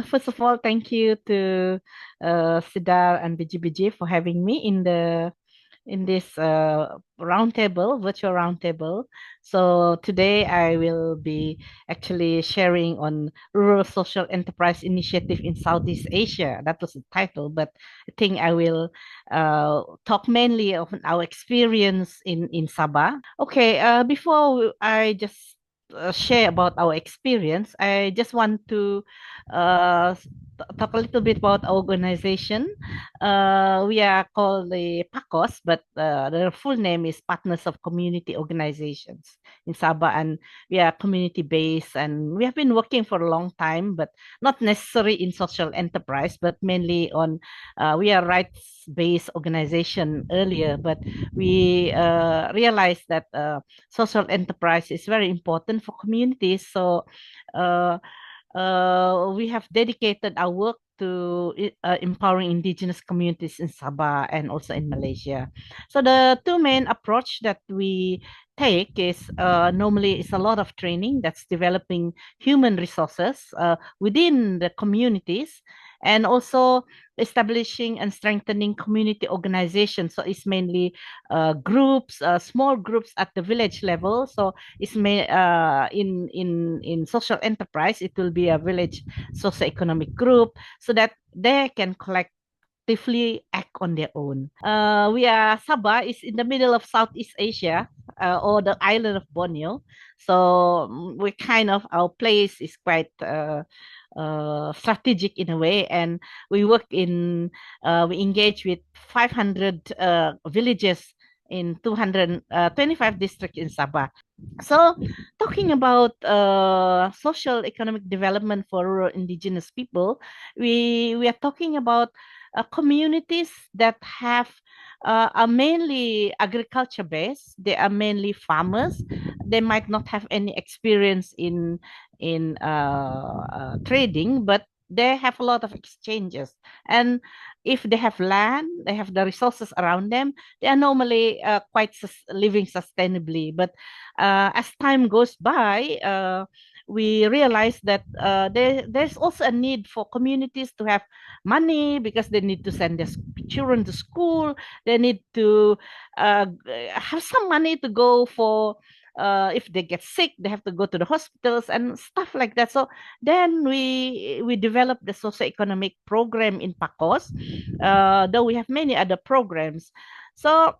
First of all, thank you to SEDAR and Biji-biji for having me in this roundtable, virtual roundtable. So today I will be actually sharing on Rural Social Enterprise Initiative in Southeast Asia. That was the title, but I think I will talk mainly of our experience in Sabah. Okay, before I just share about our experience, I just want to uh, talk a little bit about our organization. We are called the PACOS, but the full name is Partners of Community Organizations in Sabah, and we are community based, and we have been working for a long time, but not necessarily in social enterprise, but mainly on we are rights based organization earlier, but we realized that social enterprise is very important for communities, so. Uh, we have dedicated our work to empowering indigenous communities in Sabah and also in Malaysia. So the two main approach that we take is normally it's a lot of training that's developing human resources within the communities and also establishing and strengthening community organizations. So it's mainly groups, small groups at the village level. So it's in social enterprise, it will be a village socioeconomic group so that they can collectively act on their own. We are Sabah is in the middle of Southeast Asia or the island of Borneo. So we kind of our place is quite strategic in a way, and we engage with 500 villages in 225 districts in Sabah. So, talking about social economic development for rural indigenous people, we are talking about communities that are mainly agriculture based. They are mainly farmers. They might not have any experience in trading, but they have a lot of exchanges. And if they have land, they have the resources around them. They are normally quite living sustainably, but as time goes by, we realize that there's also a need for communities to have money because they need to send their children to school. They need to have some money to go for. If they get sick, they have to go to the hospitals and stuff like that. So then we developed the socioeconomic program in PACOS, though we have many other programs. So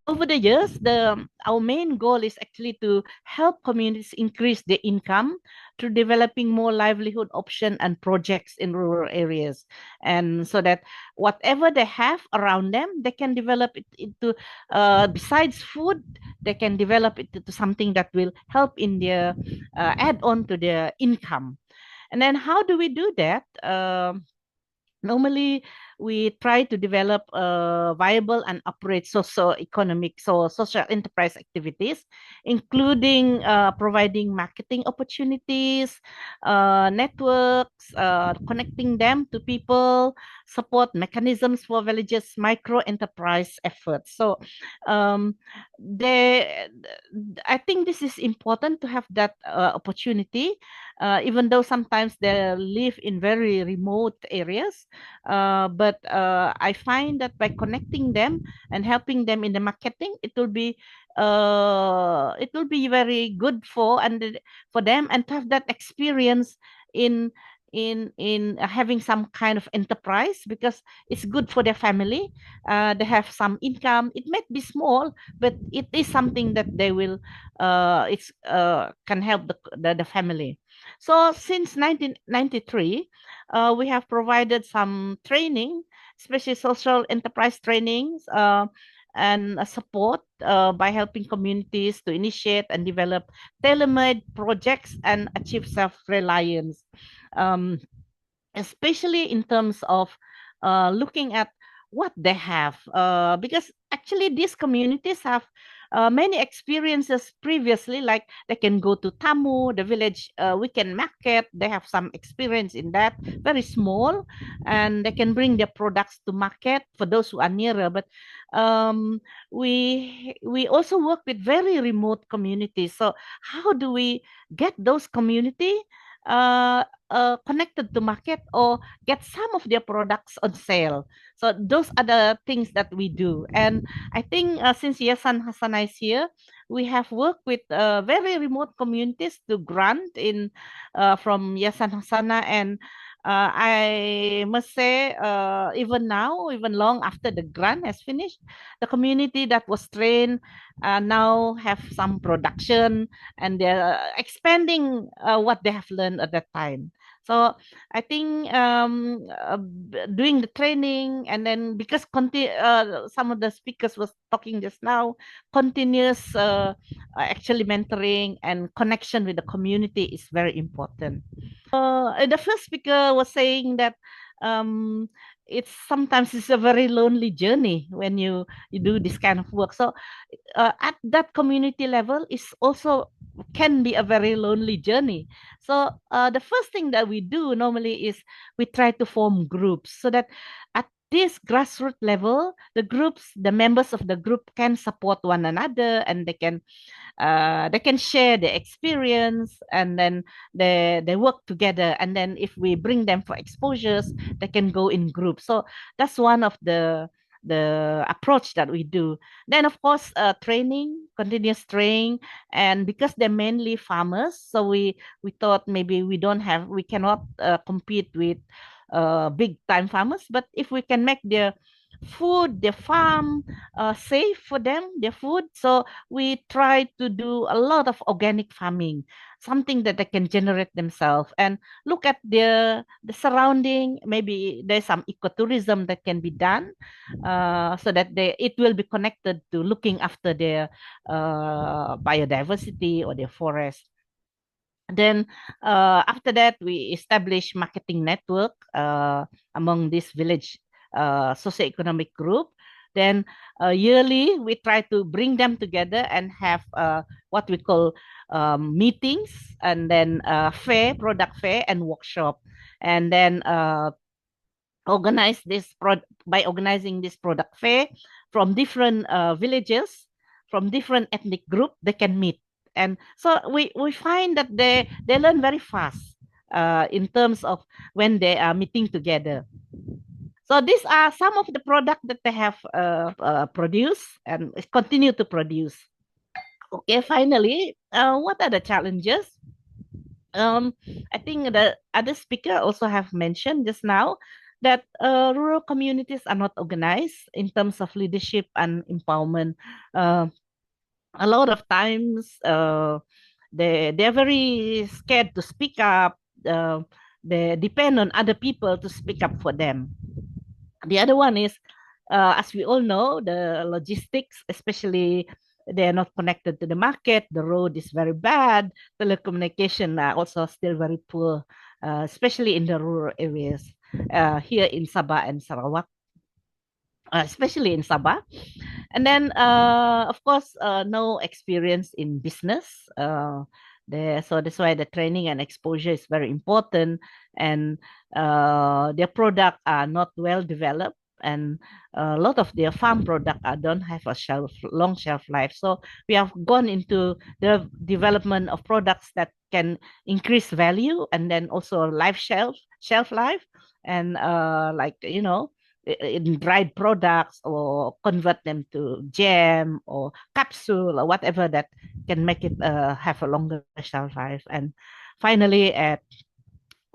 over the years, the our main goal is actually to help communities increase their income through developing more livelihood option and projects in rural areas, and so that whatever they have around them, they can develop it into besides food, they can develop it into something that will help in their add on to their income. And then how do we do that? Normally, we try to develop viable and operate socio-economic, so social enterprise activities, including providing marketing opportunities, networks, connecting them to people, support mechanisms for villages' micro enterprise efforts. So, um, they, I think this is important to have that opportunity, even though sometimes they live in very remote areas, but I find that by connecting them and helping them in the marketing, it will be very good for them and to have that experience in in having some kind of enterprise because it's good for their family. They have some income. It might be small, but it is something that they will it's can help the family. So since 1993, we have provided some training, especially social enterprise trainings, and support by helping communities to initiate and develop tailor-made projects and achieve self-reliance, um, especially in terms of looking at what they have, because actually these communities have many experiences previously, like they can go to Tamu, the village weekend market. They have some experience in that, very small, and they can bring their products to market for those who are nearer. But um, we also work with very remote communities. So how do we get those community? connected to market or get some of their products on sale. So those are the things that we do. And I think since Yasan Hasana is here, we have worked with very remote communities to grant in from Yasan Hasana. And I must say, even now, even long after the grant has finished, the community that was trained now have some production, and they're expanding what they have learned at that time. So I think doing the training, and then because some of the speakers was talking just now, continuous actually mentoring and connection with the community is very important. The first speaker was saying that um, it's a very lonely journey when you do this kind of work. So at that community level is also can be a very lonely journey. So the first thing that we do normally is we try to form groups so that at this grassroots level, the members of the group can support one another, and they can share their experience, and then they work together, and then if we bring them for exposures, they can go in groups. So that's one of the approach that we do. Then of course training, continuous training, and because they're mainly farmers, so we thought maybe we cannot compete with big time farmers, but if we can make their farm safe for them, their food. So we try to do a lot of organic farming, something that they can generate themselves, and look at the surrounding. Maybe there's some ecotourism that can be done, so that it will be connected to looking after their biodiversity or their forest. Then after that, we establish marketing network among this village socioeconomic group. Then yearly, we try to bring them together and have what we call meetings, and then product fair, and workshop. And then by organizing this product fair from different villages, from different ethnic group, they can meet. And so we find that they learn very fast in terms of when they are meeting together. So these are some of the products that they have produced and continue to produce. Okay, finally, what are the challenges? um, I think the other speaker also have mentioned just now that rural communities are not organized in terms of leadership and empowerment. Uh, a lot of times, they're very scared to speak up. Uh, they depend on other people to speak up for them. The other one is, as we all know, the logistics, especially they are not connected to the market. The road is very bad. Telecommunication are also still very poor, especially in the rural areas here in Sabah and Sarawak, especially in Sabah. And then, of course, no experience in business. So that's why the training and exposure is very important. And their product are not well developed. And a lot of their farm product don't have a long shelf life. So we have gone into the development of products that can increase value, and then also shelf life, and like in dried products, or convert them to jam or capsule or whatever that can make it have a longer shelf life. And finally,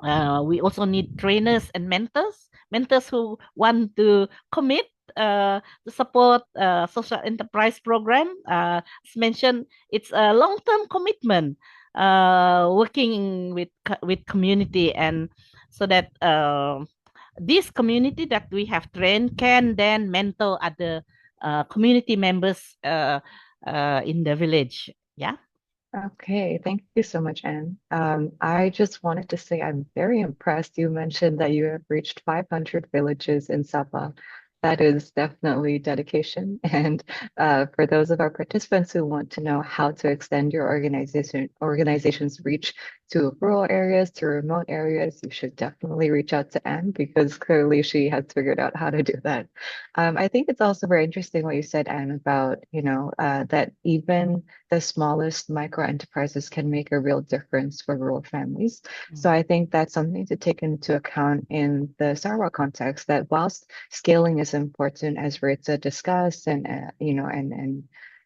we also need trainers and mentors who want to commit to support social enterprise program. As mentioned, it's a long-term commitment, working with community, and so that this community that we have trained can then mentor other community members in the village. Yeah. Okay, thank you so much, Anne. I just wanted to say I'm very impressed. You mentioned that you have reached 500 villages in Sabah. That is definitely dedication. And for those of our participants who want to know how to extend your organization's reach, to rural areas, to remote areas, you should definitely reach out to Anne because clearly she has figured out how to do that. I think it's also very interesting what you said, Anne, about, that even the smallest micro enterprises can make a real difference for rural families. So I think that's something to take into account in the Sarawak context, that whilst scaling is important, as Ritza discussed, and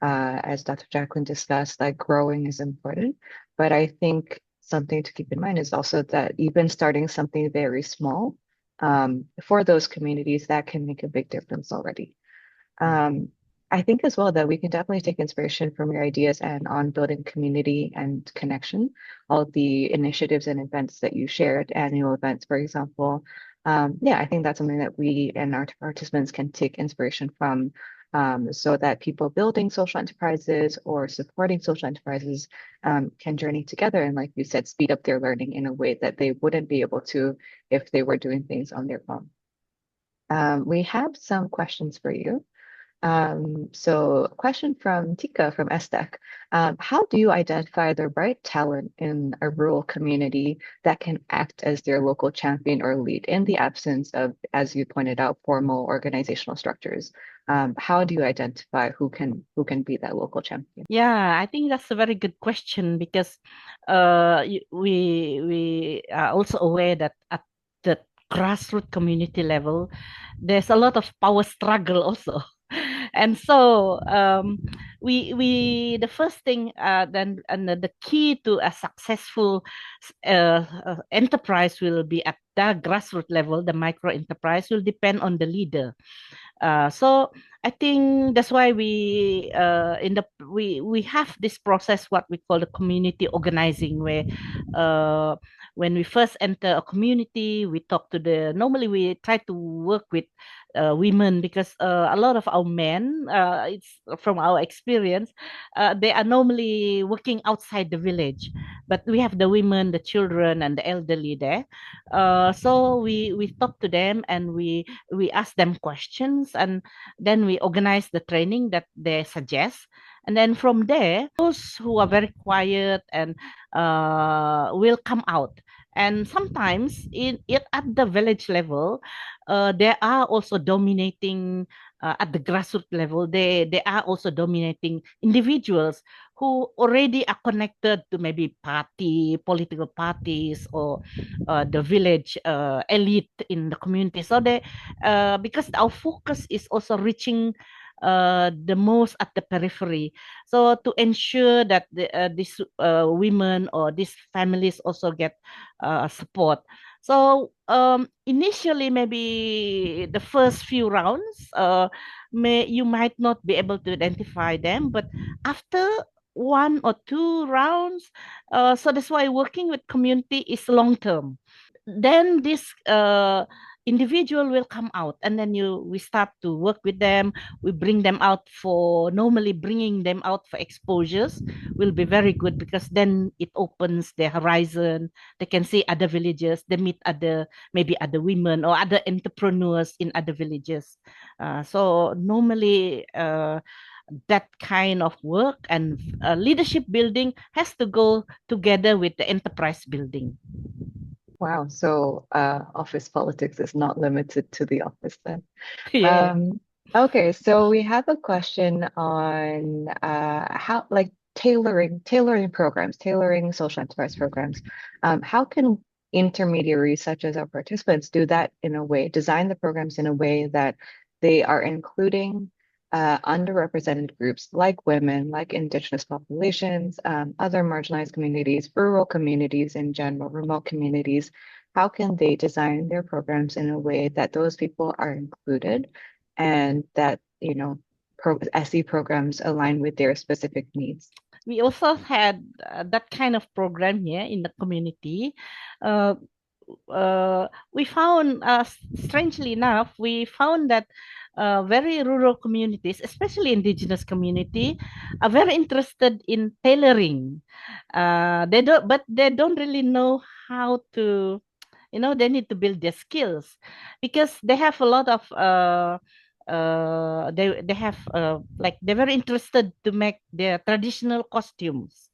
as Dr. Jacqueline discussed, like growing is important. But I think something to keep in mind is also that even starting something very small, for those communities, that can make a big difference already. Um, I think as well that we can definitely take inspiration from your ideas and on building community and connection, all the initiatives and events that you shared, annual events, for example. Yeah, I think that's something that we and our participants can take inspiration from, so that people building social enterprises or supporting social enterprises can journey together and, like you said, speed up their learning in a way that they wouldn't be able to if they were doing things on their own. We have some questions for you. So a question from Tika from SDEC. How do you identify the right talent in a rural community that can act as their local champion or lead in the absence of, as you pointed out, formal organizational structures? How do you identify who can be that local champion? Yeah, I think that's a very good question because we are also aware that at the grassroots community level, there's a lot of power struggle also. And so we the first thing then and the key to a successful enterprise will be at the grassroots level. The micro enterprise will depend on the leader. So I think that's why we have this process what we call the community organizing, where uh, when we first enter a community, we talk to the normally we try to work with women because a lot of our men, it's from our experience, they are normally working outside the village, but we have the women, the children, and the elderly there. So we talk to them and we ask them questions, and then we organize the training that they suggest, and then from there those who are very quiet and will come out. And sometimes in it at the village level, there are also dominating at the grassroots level. They are also dominating individuals who already are connected to maybe political parties, or the village elite in the community. So they, because our focus is also reaching the most at the periphery. So to ensure that these women or these families also get support. So initially, maybe the first few rounds, you might not be able to identify them, but after one or two rounds, so that's why working with community is long term. Then this individual will come out, and then we start to work with them. We bring them out for normally bringing them out for exposures will be very good, because then it opens their horizon. They can see other villages, they meet other, maybe other women or other entrepreneurs in other villages. So normally that kind of work and leadership building has to go together with the enterprise building. Wow, so office politics is not limited to the office then. Yeah. Okay, so we have a question on how, like, tailoring programs, tailoring social enterprise programs. How can intermediaries such as our participants do that in a way, design the programs in a way that they are including underrepresented groups like women, like indigenous populations, other marginalized communities, rural communities in general, remote communities? How can they design their programs in a way that those people are included and that, SE programs align with their specific needs? We also had that kind of program here in the community. Uh, we found, strangely enough, we found that very rural communities, especially indigenous community, are very interested in tailoring. But they don't really know how to, they need to build their skills, because they have a lot of they have like they're very interested to make their traditional costumes.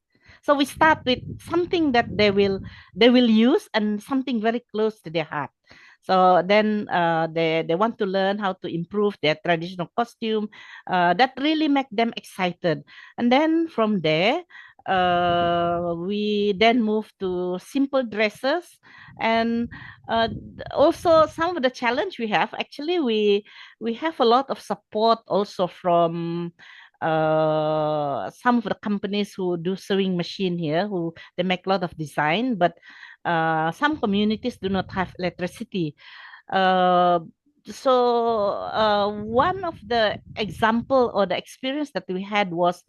So we start with something that they will use and something very close to their heart. So then they want to learn how to improve their traditional costume. That really make them excited. And then from there, we then move to simple dresses. And also some of the challenge we have, actually we have a lot of support also from some of the companies who do sewing machine here, who they make a lot of design, but some communities do not have electricity. uh, one of the example or the experience that we had was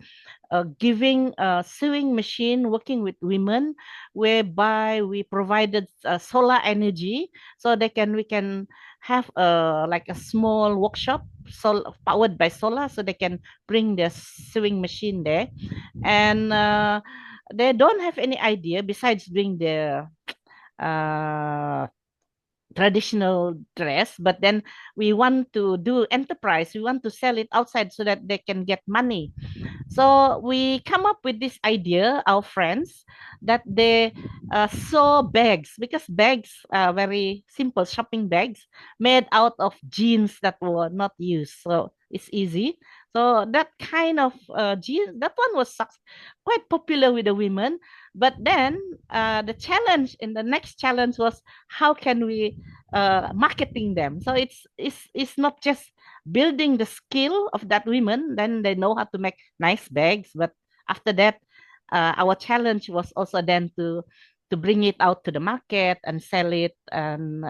giving a sewing machine working with women, whereby we provided solar energy, so we can have like a small workshop powered by solar, so they can bring their sewing machine there. And they don't have any idea besides doing the uh, traditional dress, but then we want to do enterprise, we want to sell it outside so that they can get money. So we come up with this idea, our friends, that they sew bags, because bags are very simple shopping bags made out of jeans that were not used. So it's easy. So that kind of jeans, that one was quite popular with the women. But then the challenge in the next challenge was, how can we marketing them? So it's not just building the skill of that women, then they know how to make nice bags. But after that, our challenge was also then to bring it out to the market and sell it and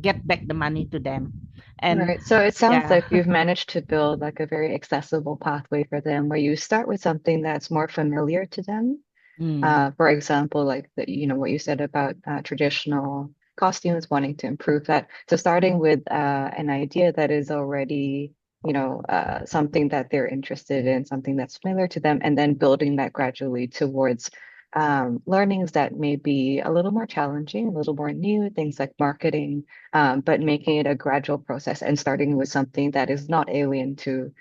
get back the money to them. And Right. So it sounds yeah. like you've managed to build like a very accessible pathway for them where you start with something that's more familiar to them. Mm, For example, like what you said about traditional costumes, wanting to improve that. So starting with an idea that is already, something that they're interested in, something that's familiar to them, and then building that gradually towards learnings that may be a little more challenging, a little more new, things like marketing, but making it a gradual process and starting with something that is not alien to